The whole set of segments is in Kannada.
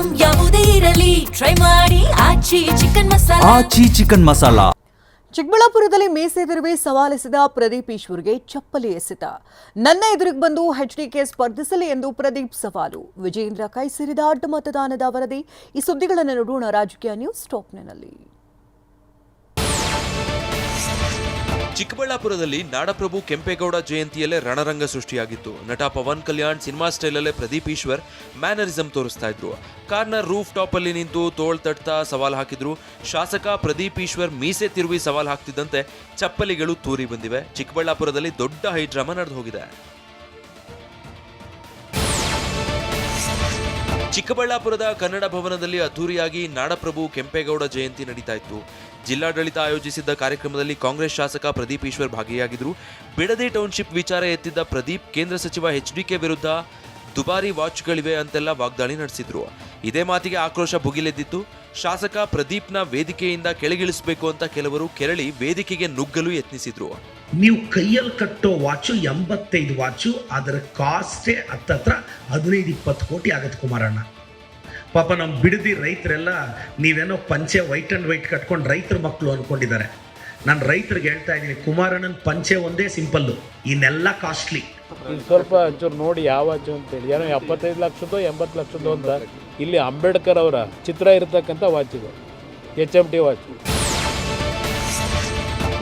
ಐಟಂ ಯಾವುದೇ ಇರಲಿ ಟ್ರೈ ಮಾಡಿ ಆಚಿ ಚಿಕನ್ ಮಸಾಲಾ. ಚಿಕ್ಕಬಳ್ಳಾಪುರದಲ್ಲಿ ಮೀಸೆ ತಿರುವಿ ಸವಾಲಿಸಿದ ಪ್ರದೀಪ್ ಈಶ್ವರ್ಗೆ ಚಪ್ಪಲಿ ಎಸೆತ. ನನ್ನ ಎದುರಿಗೆ ಬಂದು ಎಚ್ಡಿಕೆ ಸ್ಪರ್ಧಿಸಲಿ ಎಂದು ಪ್ರದೀಪ್ ಸವಾಲು. ವಿಜೇಂದ್ರ ಕೈ ಸೇರಿದ ಅಡ್ಡ ಮತದಾನದ ವರದಿ. ಈ ಸುದ್ದಿಗಳನ್ನು ನೋಡೋಣ ರಾಜಕೀಯ ನ್ಯೂಸ್ ಟಾಪ್ನಲ್ಲಿ. ಚಿಕ್ಕಬಳ್ಳಾಪುರದಲ್ಲಿ ನಾಡಪ್ರಭು ಕೆಂಪೇಗೌಡ ಜಯಂತಿಯಲ್ಲೇ ರಣರಂಗ ಸೃಷ್ಟಿಯಾಗಿತ್ತು. ನಟ ಪವನ್ ಕಲ್ಯಾಣ್ ಸಿನಿಮಾ ಸ್ಟೈಲಲ್ಲೇ ಪ್ರದೀಪ್ ಈಶ್ವರ್ ಮ್ಯಾನರಿಸಂ ತೋರಿಸ್ತಾ ಇದ್ರು. ಕಾರ್ನ ರೂಫ್ ಟಾಪ್ ಅಲ್ಲಿ ನಿಂತು ತೋಳ್ ತಟ್ತಾ ಸವಾಲ್ ಹಾಕಿದ್ರು. ಶಾಸಕ ಪ್ರದೀಪ್ ಈಶ್ವರ್ ಮೀಸೆ ತಿರುವಿ ಸವಾಲ್ ಹಾಕ್ತಿದ್ದಂತೆ ಚಪ್ಪಲಿಗಳು ತೂರಿ ಬಂದಿವೆ. ಚಿಕ್ಕಬಳ್ಳಾಪುರದಲ್ಲಿ ದೊಡ್ಡ ಹೈಡ್ರಾಮಾ ನಡೆದು ಹೋಗಿದೆ. ಚಿಕ್ಕಬಳ್ಳಾಪುರದ ಕನ್ನಡ ಭವನದಲ್ಲಿ ಅದ್ದೂರಿಯಾಗಿ ನಾಡಪ್ರಭು ಕೆಂಪೇಗೌಡ ಜಯಂತಿ ನಡೀತಾ ಇತ್ತು. ಜಿಲ್ಲಾಡಳಿತ ಆಯೋಜಿಸಿದ್ದ ಕಾರ್ಯಕ್ರಮದಲ್ಲಿ ಕಾಂಗ್ರೆಸ್ ಶಾಸಕ ಪ್ರದೀಪ್ ಈಶ್ವರ್ ಭಾಗಿಯಾಗಿದ್ರು. ಬಿಡದಿ ಟೌನ್ಶಿಪ್ ವಿಚಾರ ಎತ್ತಿದ್ದ ಪ್ರದೀಪ್ ಕೇಂದ್ರ ಸಚಿವ ಎಚ್ಡಿಕೆ ವಿರುದ್ಧ ದುಬಾರಿ ವಾಚ್ಗಳಿವೆ ಅಂತೆಲ್ಲ ವಾಗ್ದಾಳಿ ನಡೆಸಿದ್ರು. ಇದೇ ಮಾತಿಗೆ ಆಕ್ರೋಶ ಭುಗಿಲೆದ್ದಿತ್ತು. ಶಾಸಕ ಪ್ರದೀಪ್ನ ವೇದಿಕೆಯಿಂದ ಕೆಳಗಿಳಿಸಬೇಕು ಅಂತ ಕೆಲವರು ಕೆರಳಿ ವೇದಿಕೆಗೆ ನುಗ್ಗಲು ಯತ್ನಿಸಿದ್ರು. ನೀವು ಕೈಯಲ್ಲಿ ಕಟ್ಟೋ ವಾಚು 85 ವಾಚು, ಅದರ ಕಾಸ್ಟೇ ಹತ್ತತ್ರ 15-20 ಕೋಟಿ ಆಗತ್ತೆ ಕುಮಾರಣ್ಣ. ಪಾಪ ನಮ್ಮ ಬಿಡದಿ ರೈತರೆಲ್ಲ ನೀವೇನೋ ಪಂಚೆ ವೈಟ್ ಅಂಡ್ ವೈಟ್ ಕಟ್ಕೊಂಡು ರೈತರ ಮಕ್ಕಳು ಅನ್ಕೊಂಡಿದ್ದಾರೆ. ನಾನು ರೈತರಿಗೆ ಹೇಳ್ತಾ ಇದ್ದೀನಿ, ಕುಮಾರಣ್ಣನ ಪಂಚೆ ಒಂದೇ ಸಿಂಪಲ್ಲು, ಇನ್ನೆಲ್ಲ ಕಾಸ್ಟ್ಲಿ. ಸ್ವಲ್ಪ ಒಂಚೂರು ನೋಡಿ ಯಾವ ವಾಚು ಅಂತೇಳಿ, ಏನೋ 75 ಲಕ್ಷದ್ದು 80 ಲಕ್ಷದ್ದು ಅಂತ. ಇಲ್ಲಿ ಅಂಬೇಡ್ಕರ್ ಅವರ ಚಿತ್ರ ಇರತಕ್ಕಂಥ ವಾಚ್ ಇದು, HMT ವಾಚ್.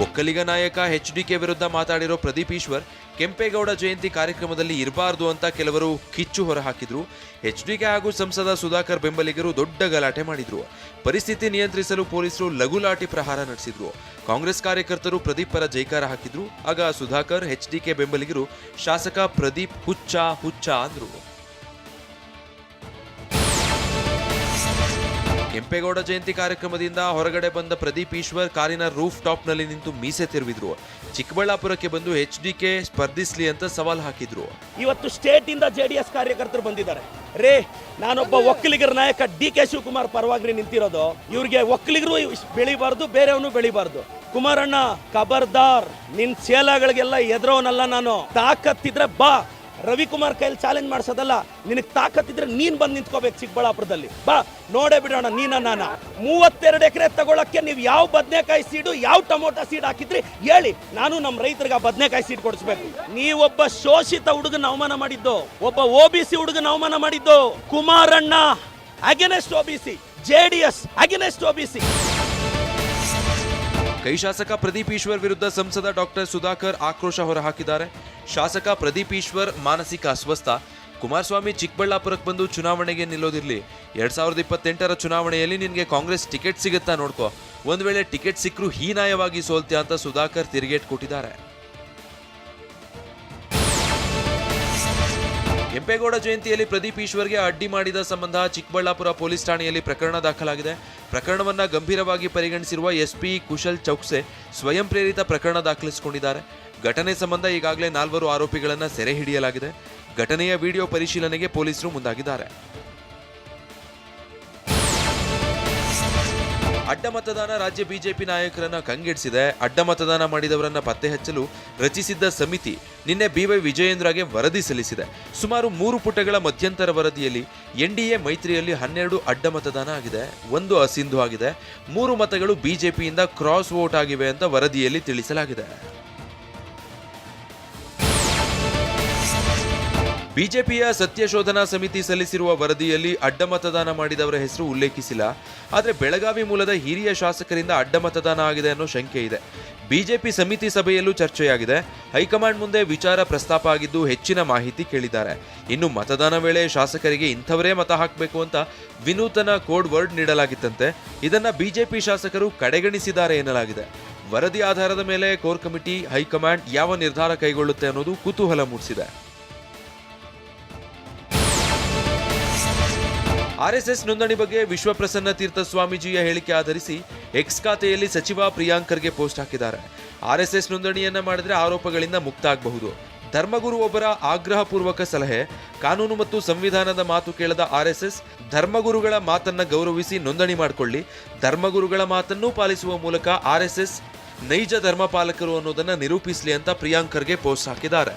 ಒಕ್ಕಲಿಗ ನಾಯಕ ಎಚ್ಡಿಕೆ ವಿರುದ್ಧ ಮಾತಾಡಿರೋ ಪ್ರದೀಪ್ ಈಶ್ವರ್ ಕೆಂಪೇಗೌಡ ಜಯಂತಿ ಕಾರ್ಯಕ್ರಮದಲ್ಲಿ ಇರಬಾರ್ದು ಅಂತ ಕೆಲವರು ಕಿಚ್ಚು ಹೊರಹಾಕಿದ್ರು. ಎಚ್ಡಿಕೆ ಹಾಗೂ ಸಂಸದ ಸುಧಾಕರ್ ಬೆಂಬಲಿಗರು ದೊಡ್ಡ ಗಲಾಟೆ ಮಾಡಿದ್ರು. ಪರಿಸ್ಥಿತಿ ನಿಯಂತ್ರಿಸಲು ಪೊಲೀಸರು ಲಘುಲಾಠಿ ಪ್ರಹಾರ ನಡೆಸಿದ್ರು. ಕಾಂಗ್ರೆಸ್ ಕಾರ್ಯಕರ್ತರು ಪ್ರದೀಪ್ ಪರ ಜೈಕಾರ ಹಾಕಿದ್ರು. ಆಗ ಸುಧಾಕರ್ ಎಚ್ಡಿಕೆ ಬೆಂಬಲಿಗರು ಶಾಸಕ ಪ್ರದೀಪ್ ಹುಚ್ಚ ಅಂದ್ರು. ಕೆಂಪೇಗೌಡ ಜಯಂತಿ ಕಾರ್ಯಕ್ರಮದಿಂದ ಹೊರಗಡೆ ಬಂದ ಪ್ರದೀಪ್ ಈಶ್ವರ್ ಕಾರಿನ ರೂಫ್ ಟಾಪ್ ನಲ್ಲಿ ನಿಂತು ಮೀಸೆ ತಿರುವಿದ್ರು. ಚಿಕ್ಕಬಳ್ಳಾಪುರಕ್ಕೆ ಬಂದು ಎಚ್ಡಿಕೆ ಸ್ಪರ್ಧಿಸ್ಲಿ ಅಂತ ಸವಾಲ್ ಹಾಕಿದ್ರು. ಇವತ್ತು ಸ್ಟೇಟ್ ಇಂದ JDS ಕಾರ್ಯಕರ್ತರು ಬಂದಿದ್ದಾರೆ. ರೇ, ನಾನೊಬ್ಬ ಒಕ್ಕಲಿಗರ ನಾಯಕ DK ಶಿವಕುಮಾರ್ ಪರವಾಗಿ ನಿಂತಿರೋದು. ಇವ್ರಿಗೆ ಒಕ್ಕಲಿಗರು ಬೆಳಿಬಾರ್ದು, ಬೇರೆಯವನು ಬೆಳಿಬಾರ್ದು. ಕುಮಾರಣ್ಣ ಖಬರ್ದಾರ್, ನಿನ್ ಚೇಲಾಗಳಿಗೆಲ್ಲ ಎದುರೋನಲ್ಲ ನಾನು. ತಾಕತ್ತಿದ್ರೆ ಬಾ, ರವಿಕುಮಾರ್ ಕೈಯಲ್ಲಿ ಚಾಲೆಂಜ್ ಮಾಡಿಸೋದಲ್ಲ. ನಿನಗೆ ತಾಕತ್ತಿದ್ರೆ ನೀನ್ ಬಂದು ನಿಂತ್ಕೋಬೇಕು ಚಿಕ್ಕಬಳ್ಳಾಪುರದಲ್ಲಿ. ಬಾ, ನೋಡೇ ಬಿಡೋಣ ನೀನ ನಾನ. 32 ಎಕರೆ ತಗೊಳಕ್ಕೆ ನೀವು ಯಾವ ಬದನೆಕಾಯಿ ಸೀಡು, ಯಾವ ಟೊಮೊಟೊ ಸೀಡ್ ಹಾಕಿದ್ರಿ ಹೇಳಿ, ನಾನು ನಮ್ಮ ರೈತರಿಗೆ ಆ ಬದನೆಕಾಯಿ ಸೀಡ್ ಕೊಡಿಸ್ಬೇಕು. ನೀವೊಬ್ಬ ಶೋಷಿತ ಹುಡುಗನ ಅವಮಾನ ಮಾಡಿದ್ದು, ಒಬ್ಬ OBC ಹುಡುಗನ ಅವಮಾನ ಮಾಡಿದ್ದು. ಕುಮಾರಣ್ಣ against OBC, JDS against OBC. ಕೈ ಶಾಸಕ ಪ್ರದೀಪ್ ಈಶ್ವರ್ ವಿರುದ್ಧ ಸಂಸದ ಡಾಕ್ಟರ್ ಸುಧಾಕರ್ ಆಕ್ರೋಶ ಹೊರಹಾಕಿದ್ದಾರೆ. ಶಾಸಕ ಪ್ರದೀಪ್ ಈಶ್ವರ್ ಮಾನಸಿಕ ಅಸ್ವಸ್ಥ. ಕುಮಾರಸ್ವಾಮಿ ಚಿಕ್ಕಬಳ್ಳಾಪುರಕ್ಕೆ ಬಂದು ಚುನಾವಣೆಗೆ ನಿಲ್ಲೋದಿರ್ಲಿ, 2028ರ ಚುನಾವಣೆಯಲ್ಲಿ ನಿನ್ಗೆ ಕಾಂಗ್ರೆಸ್ ಟಿಕೆಟ್ ಸಿಗುತ್ತಾ ನೋಡ್ಕೋ. ಒಂದ್ ವೇಳೆ ಟಿಕೆಟ್ ಸಿಕ್ಕರೂ ಹೀನಾಯವಾಗಿ ಸೋಲ್ತ್ಯಾ ಅಂತ ಸುಧಾಕರ್ ತಿರುಗೇಟ್ ಕೊಟ್ಟಿದ್ದಾರೆ. ಕೆಂಪೇಗೌಡ ಜಯಂತಿಯಲ್ಲಿ ಪ್ರದೀಪ್ ಈಶ್ವರ್ಗೆ ಅಡ್ಡಿ ಮಾಡಿದ ಸಂಬಂಧ ಚಿಕ್ಕಬಳ್ಳಾಪುರ ಪೊಲೀಸ್ ಠಾಣೆಯಲ್ಲಿ ಪ್ರಕರಣ ದಾಖಲಾಗಿದೆ. ಪ್ರಕರಣವನ್ನ ಗಂಭೀರವಾಗಿ ಪರಿಗಣಿಸಿರುವ SP ಕುಶಲ್ ಚೌಕ್ಸೆ ಸ್ವಯಂ ಪ್ರೇರಿತ ಪ್ರಕರಣ ದಾಖಲಿಸಿಕೊಂಡಿದ್ದಾರೆ. ಘಟನೆ ಸಂಬಂಧ ಈಗಾಗಲೇ 4 ಆರೋಪಿಗಳನ್ನ ಸೆರೆ ಹಿಡಿಯಲಾಗಿದೆ. ಘಟನೆಯ ವಿಡಿಯೋ ಪರಿಶೀಲನೆಗೆ ಪೊಲೀಸರು ಮುಂದಾಗಿದ್ದಾರೆ. ಅಡ್ಡ ಮತದಾನ ರಾಜ್ಯ ಬಿಜೆಪಿ ನಾಯಕರನ್ನ ಕಂಗೆಡಿಸಿದೆ. ಅಡ್ಡ ಮತದಾನ ಮಾಡಿದವರನ್ನ ಪತ್ತೆ ಹಚ್ಚಲು ರಚಿಸಿದ್ದ ಸಮಿತಿ ನಿನ್ನೆ BY ವಿಜಯೇಂದ್ರಗೆ ವರದಿ ಸಲ್ಲಿಸಿದೆ. ಸುಮಾರು 3 ಪುಟಗಳ ಮಧ್ಯಂತರ ವರದಿಯಲ್ಲಿ NDA ಮೈತ್ರಿಯಲ್ಲಿ 12 ಅಡ್ಡ ಮತದಾನ ಆಗಿದೆ, 1 ಅಸಿಂಧು ಆಗಿದೆ, 3 ಮತಗಳು ಬಿಜೆಪಿಯಿಂದ ಕ್ರಾಸ್ ವೋಟ್ ಆಗಿವೆ ಅಂತ ವರದಿಯಲ್ಲಿ ತಿಳಿಸಲಾಗಿದೆ. ಬಿಜೆಪಿಯ ಸತ್ಯಶೋಧನಾ ಸಮಿತಿ ಸಲ್ಲಿಸಿರುವ ವರದಿಯಲ್ಲಿ ಅಡ್ಡ ಮತದಾನ ಮಾಡಿದವರ ಹೆಸರು ಉಲ್ಲೇಖಿಸಿಲ್ಲ. ಆದರೆ ಬೆಳಗಾವಿ ಮೂಲದ ಹಿರಿಯ ಶಾಸಕರಿಂದ ಅಡ್ಡ ಮತದಾನ ಆಗಿದೆ ಅನ್ನೋ ಶಂಕೆ ಇದೆ. ಬಿಜೆಪಿ ಸಮಿತಿ ಸಭೆಯಲ್ಲೂ ಚರ್ಚೆಯಾಗಿದೆ. ಹೈಕಮಾಂಡ್ ಮುಂದೆ ವಿಚಾರ ಪ್ರಸ್ತಾಪ ಆಗಿದ್ದು ಹೆಚ್ಚಿನ ಮಾಹಿತಿ ಕೇಳಿದ್ದಾರೆ. ಇನ್ನು ಮತದಾನ ವೇಳೆ ಶಾಸಕರಿಗೆ ಇಂಥವರೇ ಮತ ಹಾಕಬೇಕು ಅಂತ ವಿನೂತನ ಕೋಡ್ ವರ್ಡ್ ನೀಡಲಾಗಿತ್ತಂತೆ. ಇದನ್ನ ಬಿಜೆಪಿ ಶಾಸಕರು ಕಡೆಗಣಿಸಿದ್ದಾರೆ ಎನ್ನಲಾಗಿದೆ. ವರದಿ ಆಧಾರದ ಮೇಲೆ ಕೋರ್ ಕಮಿಟಿ, ಹೈಕಮಾಂಡ್ ಯಾವ ನಿರ್ಧಾರ ಕೈಗೊಳ್ಳುತ್ತೆ ಅನ್ನೋದು ಕುತೂಹಲ ಮೂಡಿಸಿದೆ. RSS ನೋಂದಣಿ ಬಗ್ಗೆ ವಿಶ್ವಪ್ರಸನ್ನ ತೀರ್ಥ ಸ್ವಾಮೀಜಿಯ ಹೇಳಿಕೆ ಆಧರಿಸಿ ಎಕ್ಸ್ ಖಾತೆಯಲ್ಲಿ ಸಚಿವ ಪ್ರಿಯಾಂಕ್ ಖರ್ಗೆ ಪೋಸ್ಟ್ ಹಾಕಿದ್ದಾರೆ. RSS ನೋಂದಣಿಯನ್ನ ಮಾಡಿದ್ರೆ ಆರೋಪಗಳಿಂದ ಮುಕ್ತ ಆಗಬಹುದು. ಧರ್ಮಗುರು ಒಬ್ಬರ ಆಗ್ರಹಪೂರ್ವಕ ಸಲಹೆ. ಕಾನೂನು ಮತ್ತು ಸಂವಿಧಾನದ ಮಾತು ಕೇಳದ RSS ಧರ್ಮಗುರುಗಳ ಮಾತನ್ನ ಗೌರವಿಸಿ ನೋಂದಣಿ ಮಾಡಿಕೊಳ್ಳಿ. ಧರ್ಮಗುರುಗಳ ಮಾತನ್ನು ಪಾಲಿಸುವ ಮೂಲಕ RSS ನೈಜ ಧರ್ಮಪಾಲಕರು ಅನ್ನೋದನ್ನ ನಿರೂಪಿಸಲಿ ಅಂತ ಪ್ರಿಯಾಂಕ್ ಖರ್ಗೆ ಪೋಸ್ಟ್ ಹಾಕಿದ್ದಾರೆ.